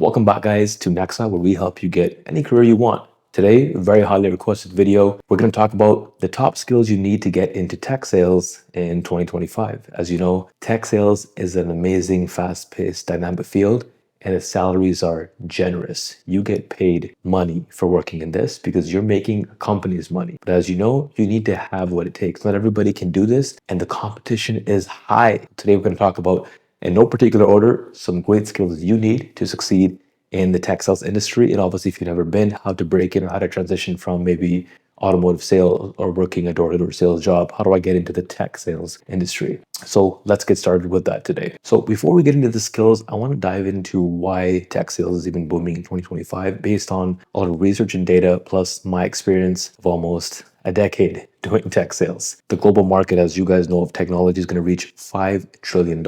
Welcome back, guys, to Nexa, where we help you get any career you want. Today, a very highly requested video, we're going to talk about the top skills you need to get into tech sales in 2025. As you know, tech sales is an amazing, fast-paced, dynamic field, and the salaries are generous. You get paid money for working in this because you're making companies money. But as you know, you need to have what it takes. Not everybody can do this, and the competition is high. Today, we're going to talk about, in no particular order, some great skills you need to succeed in the tech sales industry. And obviously, if you've never been, how to break in or how to transition from maybe automotive sales or working a door-to-door sales job. How do I get into the tech sales industry? So let's get started with that today. So before we get into the skills, I want to dive into why tech sales is even booming in 2025 based on a lot of research and data, plus my experience of almost a decade doing tech sales. The global market, as you guys know, of technology is going to reach $5 trillion.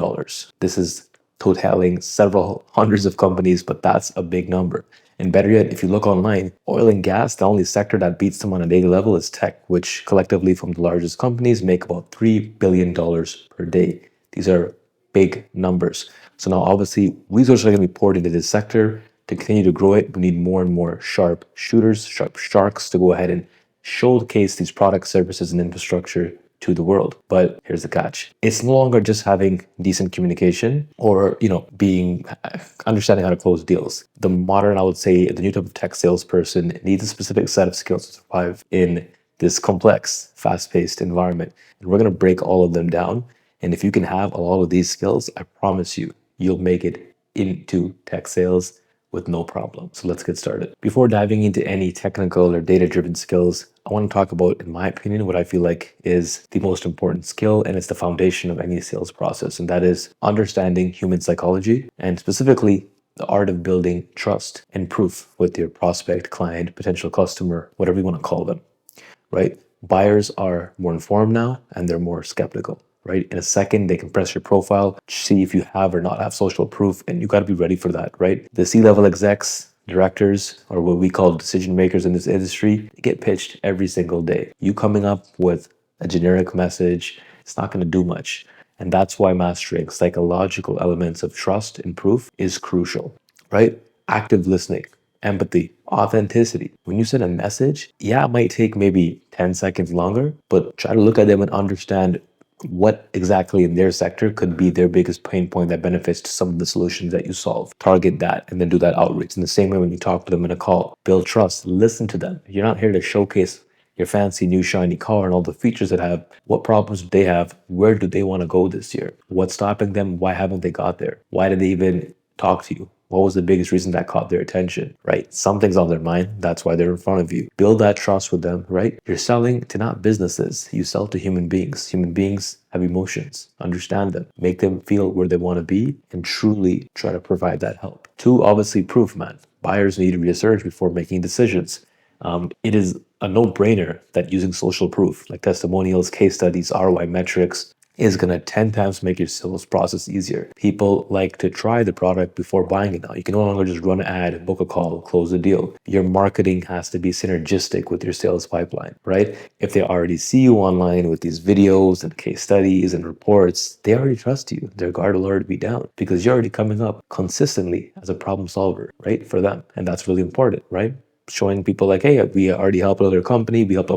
This is totaling several hundreds of companies, but that's a big number. And better yet, if you look online, oil and gas, the only sector that beats them on a daily level is tech, which collectively from the largest companies make about $3 billion per day. These are big numbers. So now obviously resources are going to be poured into this sector. To continue to grow it, we need more and more sharp shooters, sharp sharks to go ahead and showcase these products, services, and infrastructure to the world. But here's the catch. It's no longer just having decent communication or, being understanding how to close deals. The modern, I would say, the new type of tech salesperson needs a specific set of skills to survive in this complex, fast-paced environment. And we're going to break all of them down. And if you can have all of these skills, I promise you, you'll make it into tech sales with no problem. So let's get started. Before diving into any technical or data-driven skills, I want to talk about, in my opinion, what I feel like is the most important skill, and it's the foundation of any sales process, and that is understanding human psychology, and specifically the art of building trust and proof with your prospect, client, potential customer, whatever you want to call them, right? Buyers are more informed now, and they're more skeptical. Right? In a second, they can press your profile, see if you have or not have social proof, and you got to be ready for that, right? The C-level execs, directors, or what we call decision makers in this industry, they get pitched every single day. You coming up with a generic message, it's not going to do much. And that's why mastering psychological elements of trust and proof is crucial, right? Active listening, empathy, authenticity. When you send a message, yeah, it might take maybe 10 seconds longer, but try to look at them and understand what exactly in their sector could be their biggest pain point that benefits to some of the solutions that you solve. Target that and then do that outreach. In the same way when you talk to them in a call, build trust, listen to them. You're not here to showcase your fancy new shiny car and all the features that have, what problems do they have, where do they want to go this year, what's stopping them, why haven't they got there, why did they even talk to you? What was the biggest reason that caught their attention, right? Something's on their mind. That's why they're in front of you. Build that trust with them, right? You're selling to not businesses. You sell to human beings. Human beings have emotions. Understand them. Make them feel where they want to be and truly try to provide that help. Two, obviously, proof, man. Buyers need research before making decisions. It is a no-brainer that using social proof, like testimonials, case studies, ROI metrics, is going to 10 times make your sales process easier. People like to try the product before buying it now. You can no longer just run an ad, book a call, close a deal. Your marketing has to be synergistic with your sales pipeline, right? If they already see you online with these videos and case studies and reports, they already trust you. Their guard will already be down because you're already coming up consistently as a problem solver, right? For them. And that's really important, right? Showing people like, hey, we already helped another company. We helped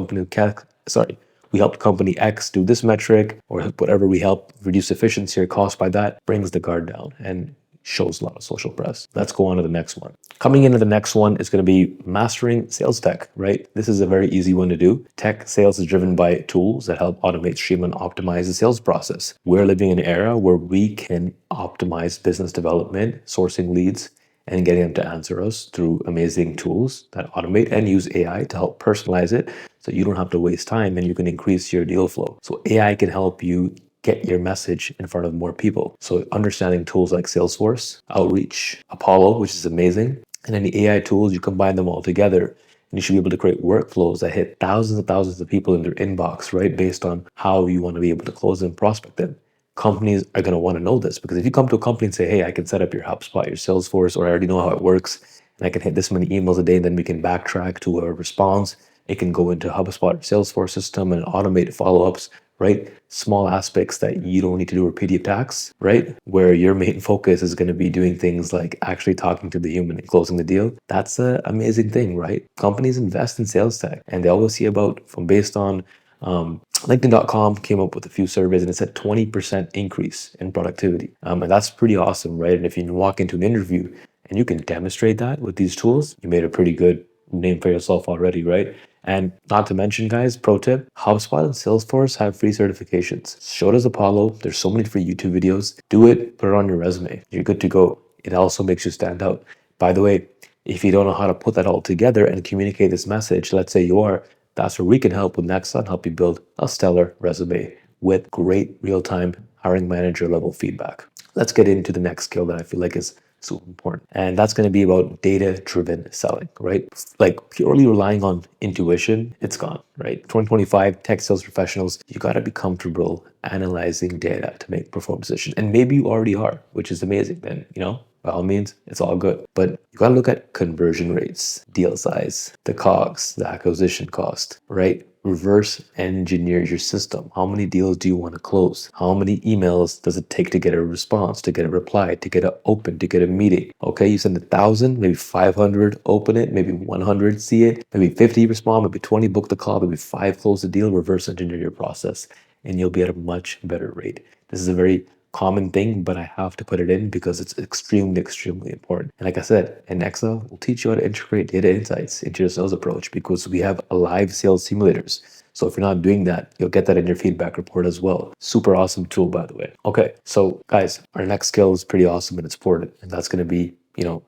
we helped company X do this metric, or whatever we help reduce efficiency or cost by that, brings the guard down and shows a lot of social press. Let's go on to the next one. Coming into the next one is going to be mastering sales tech, right? This is a very easy one to do. Tech sales is driven by tools that help automate, streamline, and optimize the sales process. We're living in an era where we can optimize business development, sourcing leads, and getting them to answer us through amazing tools that automate and use AI to help personalize it so you don't have to waste time and you can increase your deal flow. So AI can help you get your message in front of more people. So understanding tools like Salesforce, Outreach, Apollo, which is amazing, and any AI tools, you combine them all together and you should be able to create workflows that hit thousands and thousands of people in their inbox, right? Based on how you want to be able to close and prospect them. Companies are going to want to know this because if you come to a company and say, hey, I can set up your HubSpot, your Salesforce, or I already know how it works, and I can hit this many emails a day, and then we can backtrack to a response. It can go into HubSpot or Salesforce system and automate follow-ups right? Small aspects that you don't need to do repetitive tasks, right? Where your main focus is going to be doing things like actually talking to the human and closing the deal. That's an amazing thing, right? Companies invest in sales tech and they always see about from based on LinkedIn.com came up with a few surveys and it said 20% increase in productivity. And that's pretty awesome, right? And if you walk into an interview and you can demonstrate that with these tools, you made a pretty good name for yourself already, right? And not to mention, guys, pro tip, HubSpot and Salesforce have free certifications. So does Apollo. There's so many free YouTube videos. Do it, put it on your resume. You're good to go. It also makes you stand out. By the way, if you don't know how to put that all together and communicate this message, let's say you are, that's where we can help with Nexa and help you build a stellar resume with great real-time hiring manager level feedback. Let's get into the next skill that I feel like is super important. And that's going to be about data-driven selling, right? Like purely relying on intuition, it's gone, right? 2025 tech sales professionals, you got to be comfortable analyzing data to make perform decisions. And maybe you already are, which is amazing. Then, by all means, it's all good. But you got to look at conversion rates, deal size, the COGS, the acquisition cost, right? Reverse engineer your system. How many deals do you want to close? How many emails does it take to get a response, to get a reply, to get an open, to get a meeting? Okay, you send 1,000, maybe 500 open it, maybe 100 see it, maybe 50 respond, maybe 20 book the call, maybe 5 close the deal. Reverse engineer your process and you'll be at a much better rate. This is a very common thing, but I have to put it in because it's extremely, extremely important. And like I said, in Nexa, we'll teach you how to integrate data insights into your sales approach because we have live sales simulators. So if you're not doing that, you'll get that in your feedback report as well. Super awesome tool, by the way. Okay, so guys, our next skill is pretty awesome and it's important, and that's going to be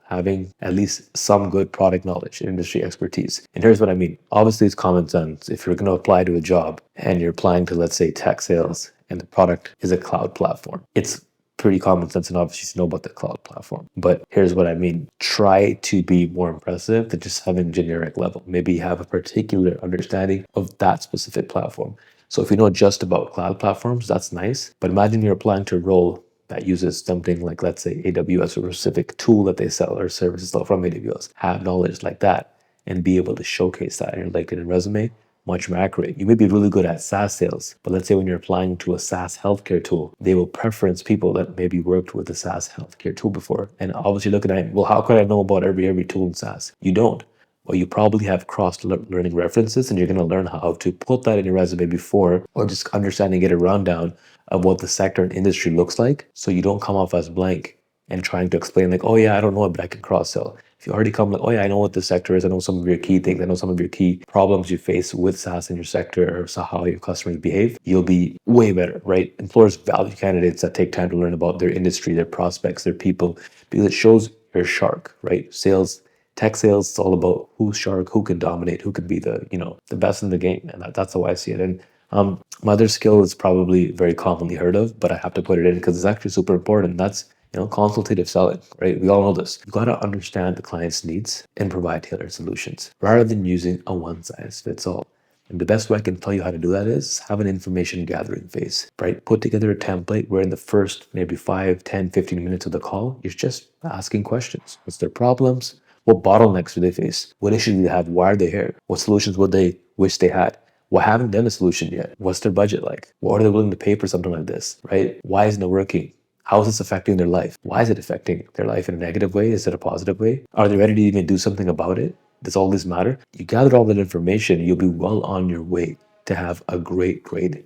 having at least some good product knowledge and industry expertise. And here's what I mean. Obviously, it's common sense. If you're going to apply to a job and you're applying to, let's say, tech sales, and the product is a cloud platform, it's pretty common sense and obviously to know about the cloud platform. But here's what I mean. Try to be more impressive than just having generic level. Maybe have a particular understanding of that specific platform. So if you know just about cloud platforms, that's nice. But imagine you're applying to a role that uses something like, let's say, AWS or a specific tool that they sell or services from AWS. Have knowledge like that and be able to showcase that in your LinkedIn resume. Much more accurate. You may be really good at SaaS sales, but let's say when you're applying to a SaaS healthcare tool, they will preference people that maybe worked with a SaaS healthcare tool before. And obviously looking at, well, how could I know about every tool in SaaS? You don't. Well, you probably have cross-learning references and you're going to learn how to put that in your resume before, or just understand and get a rundown of what the sector and industry looks like so you don't come off as blank and trying to explain like, oh yeah, I don't know it, but I can cross-sell. If you already come like, oh yeah, I know what this sector is, I know some of your key things, I know some of your key problems you face with SaaS in your sector or so how your customers behave, you'll be way better, right? Employers value candidates that take time to learn about their industry, their prospects, their people, because it shows you're shark, right? Tech sales, it's all about who's shark, who can dominate, who could be the best in the game. And that's how I see it. And my other skill is probably very commonly heard of, but I have to put it in because it's actually super important. That's consultative selling, right? We all know this. You got to understand the client's needs and provide tailored solutions rather than using a one size fits all. And the best way I can tell you how to do that is have an information gathering phase, right? Put together a template where in the first maybe 5, 10, 15 minutes of the call, you're just asking questions. What's their problems? What bottlenecks do they face? What issues do they have? Why are they here? What solutions would they wish they had? Well, haven't done a solution yet. What's their budget like? What are they willing to pay for something like this, right? Why isn't it working? How is this affecting their life? Why is it affecting their life in a negative way? Is it a positive way? Are they ready to even do something about it? Does all this matter? You gather all that information, you'll be well on your way to have a great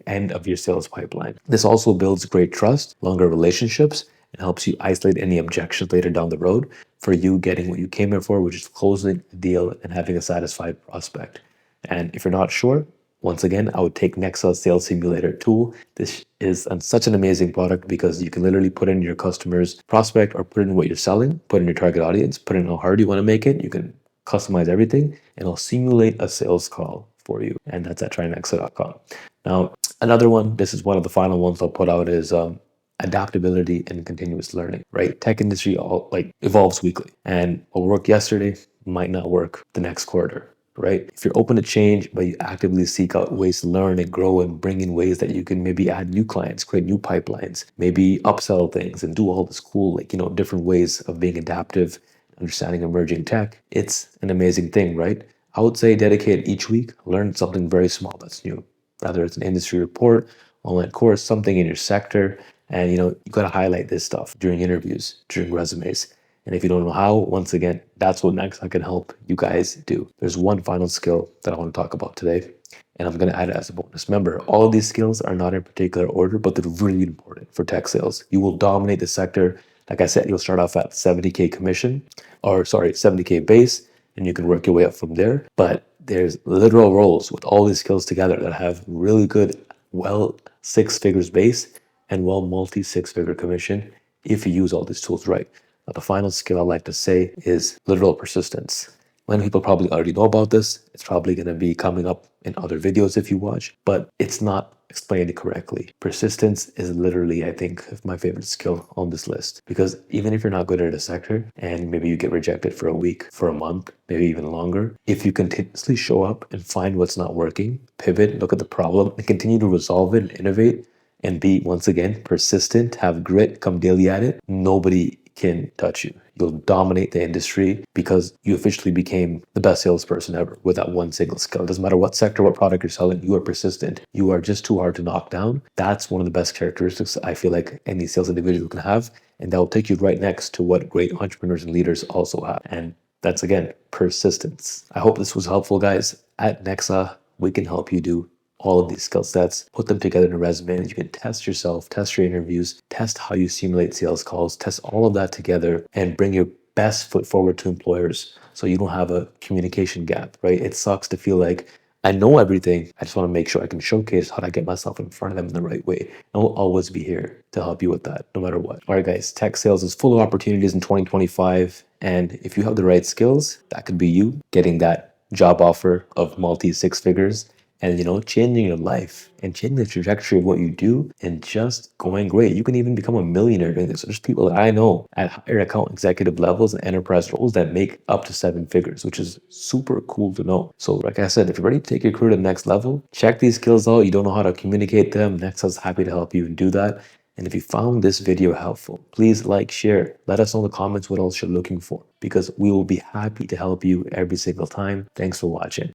end of your sales pipeline. This also builds great trust, longer relationships, and helps you isolate any objections later down the road for you getting what you came here for, which is closing a deal and having a satisfied prospect. And if you're not sure, once again, I would take Nexa Sales Simulator tool. This is such an amazing product because you can literally put in your customer's prospect or put in what you're selling, put in your target audience, put in how hard you want to make it. You can customize everything and it'll simulate a sales call for you. And that's at trynexa.com. Now, another one, this is one of the final ones I'll put out is adaptability and continuous learning, right? Tech industry evolves weekly, and what worked yesterday might not work the next quarter, right? If you're open to change, but you actively seek out ways to learn and grow and bring in ways that you can maybe add new clients, create new pipelines, maybe upsell things and do all this cool, different ways of being adaptive, understanding emerging tech, it's an amazing thing, right? I would say dedicate each week, learn something very small that's new, whether it's an industry report online course, something in your sector. And you got to highlight this stuff during interviews, during resumes. And if you don't know how, once again, that's what Nexa can help you guys do. There's one final skill that I want to talk about today, and I'm going to add it as a bonus. Remember, all of these skills are not in particular order, but they're really important for tech sales. You will dominate the sector. Like I said, you'll start off at 70K commission, or sorry, 70K base, and you can work your way up from there. But there's literal roles with all these skills together that have really good, well, 6 figures base and well, multi 6 figure commission if you use all these tools right. Now, the final skill I like to say is literal persistence. Many people probably already know about this. It's probably going to be coming up in other videos if you watch, but it's not explained correctly. Persistence is literally, I think, my favorite skill on this list, because even if you're not good at a sector and maybe you get rejected for a week, for a month, maybe even longer, if you continuously show up and find what's not working, pivot, look at the problem, and continue to resolve it and innovate, and be, once again, persistent, have grit, come daily at it, nobody can touch you. You'll dominate the industry because you officially became the best salesperson ever with that one single skill. It doesn't matter what sector, what product you're selling, you are persistent. You are just too hard to knock down. That's one of the best characteristics I feel like any sales individual can have. And that will take you right next to what great entrepreneurs and leaders also have. And that's, again, persistence. I hope this was helpful, guys. At Nexa, we can help you do all of these skill sets, put them together in a resume, and you can test yourself, test your interviews, test how you simulate sales calls, test all of that together and bring your best foot forward to employers so you don't have a communication gap, right? It sucks to feel like I know everything. I just want to make sure I can showcase how to get myself in front of them in the right way. And we'll always be here to help you with that, no matter what. All right, guys, tech sales is full of opportunities in 2025. And if you have the right skills, that could be you getting that job offer of multi 6 figures and changing your life and changing the trajectory of what you do and just going great. You can even become a millionaire doing this. There's people that I know at higher account executive levels and enterprise roles that make up to 7 figures, which is super cool to know. So like I said, if you're ready to take your career to the next level, check these skills out. You don't know how to communicate them, Nexa's happy to help you do that. And if you found this video helpful, please like, share, let us know in the comments what else you're looking for, because we will be happy to help you every single time. Thanks for watching.